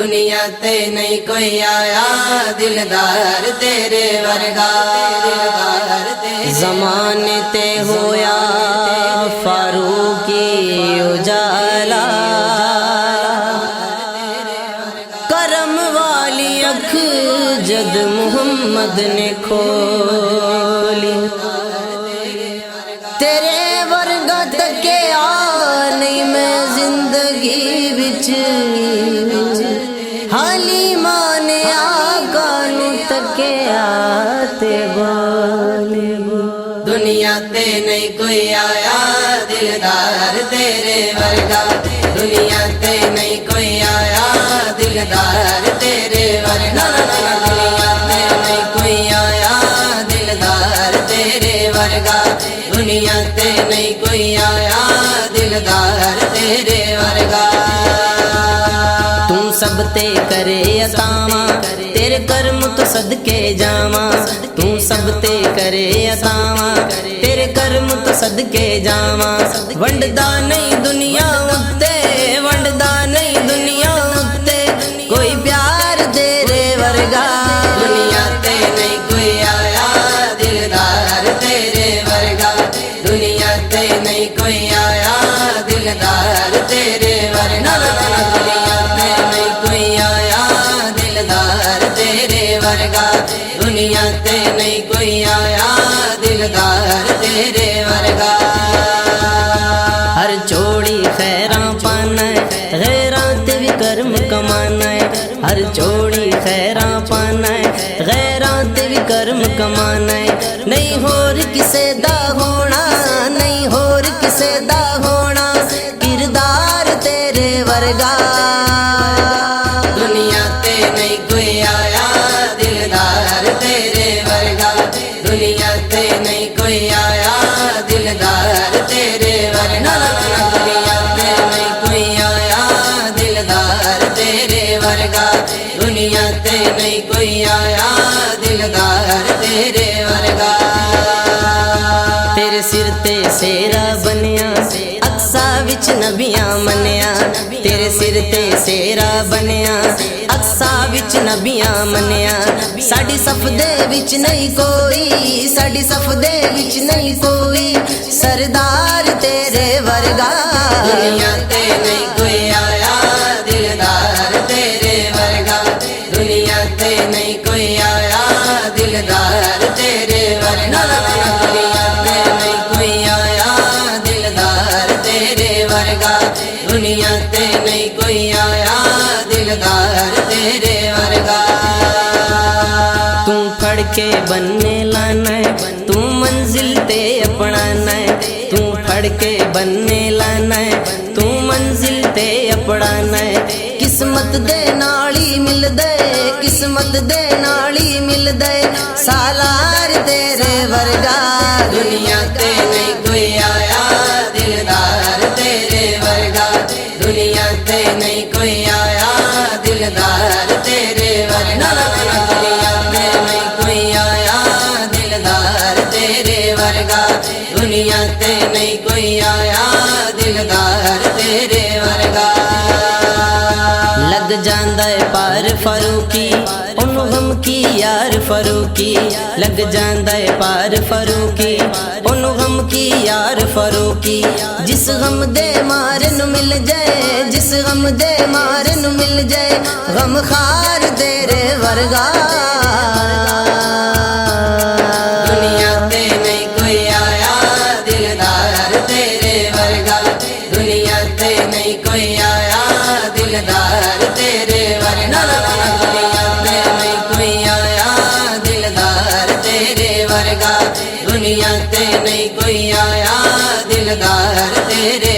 दुनिया ते नहीं कोई आया दिलदार तेरे वर्गा। ज़माने ते होया फारूकी उजाला, करम वाली अख जद मुहम्मद ने खोली। तेरे वर्गा तके आ नहीं मैं जिंदगी बिच, हाली माने आका नू तके आते बोले। दुनिया ते नहीं कोई आया दिलदार तेरे वर्गा। दुनिया ते नहीं कोई आया दिलदार तेरे वर्गा। दुनिया ते नहीं कोई आया दिलदार तेरे वर्गा। दुनिया ते नहीं कोई आया दिलदार तेरे वर्गा। तू सब ते करे अतावा, तेरे कर्म तो सदके जावा। तू सब ते करे अतावा, तेरे कर्म तो सदके जावा। वंडदा नहीं दुनिया उत्ते, वंडदा नहीं दुनिया उत्ते, कोई प्यार तेरे वर्गा। दुनिया ते नहीं कोई आया दिलदार तेरे वर्गा। दुनिया ते नहीं कोई आया दिलदार तेरे वर्गा। दुनिया ते नहीं कोई आया दिलदार तेरे वर्गा। दुनिया ते नहीं कोई आया दिलदार तेरे वर्गा। हर जोड़ी खैरा पाना है, गैरात भी कर्म कमाना है। हर जोड़ी खैरा पाना है, गैरात भी कर्म कमाना है। नहीं होर किसे दा होना, नहीं होर किसे दा होना, किरदार तेरे वर्गा। दुनिया ते नहीं कोई आया दिलदार तेरे वर्गा। दुनिया ते नहीं कोई आया दिलदार तेरे वर्गा। दुनिया ते नहीं कोई आया दिलदार तेरे वर्गा। दुनिया ते नहीं कोई आया दिलदार तेरे वर्गा। तेरे सिर ते सेरा बनिया, अक्सा विच नबियां मनिया। तेरे सिर ते सेरा बनिया, अक्सा विच नबियां मनिया। साडी सफ दे विच नहीं कोई, साडी सफ दे विच नहीं कोई, सरदार तेरे वर्गा। दुनिया ते नहीं कोई आया दिलदार तेरे वर्गा। दुनिया ते नहीं कोई आया दिलदार तेरे वर्गा। दुनिया ते नहीं कोई आया दिलदार तेरे वर्गा। दुनिया ते नहीं कोई आया दिलदार तेरे वर्गा। तू फड़ के बनने लाना है, तू मंजिल ते अपनाना है। तू फड़ के बनने लाना है, तू मंजिल ते अपनाना है। किस्मत दे नाली मिल दे, किस्मत दे नाली मिल दे, सालार तेरे वर्गा। दुनिया ते नहीं कोई आया दिलदार तेरे वर्गा। दुनिया ते नहीं कोई आया दिलदार तेरे वर्गा। दुनिया ते नहीं कोई आया दिलदार तेरे वर्गा। दुनिया ते नहीं कोई आया दिलदार तेरे वर्गा। लग जांदा है पार फारूकी, ओनू गम की यार फारूकी। लग जांदा है पार फारूकी, ओनू गम की यार फारूकी। जिस गम दे मारे नू मिल जाए, जिस गम दे मारे नू मिल जाए, गम खार तेरे वर्गा। दुनिया ते नहीं कोई आया दिलदार तेरे वर्गा। दुनिया ते नहीं कोई आया दिलदार तेरे वर्गा। दुनिया ते नहीं कोई आया दिलदार तेरे वर्गा। दुनिया ते नहीं कोई आया दिलदार तेरे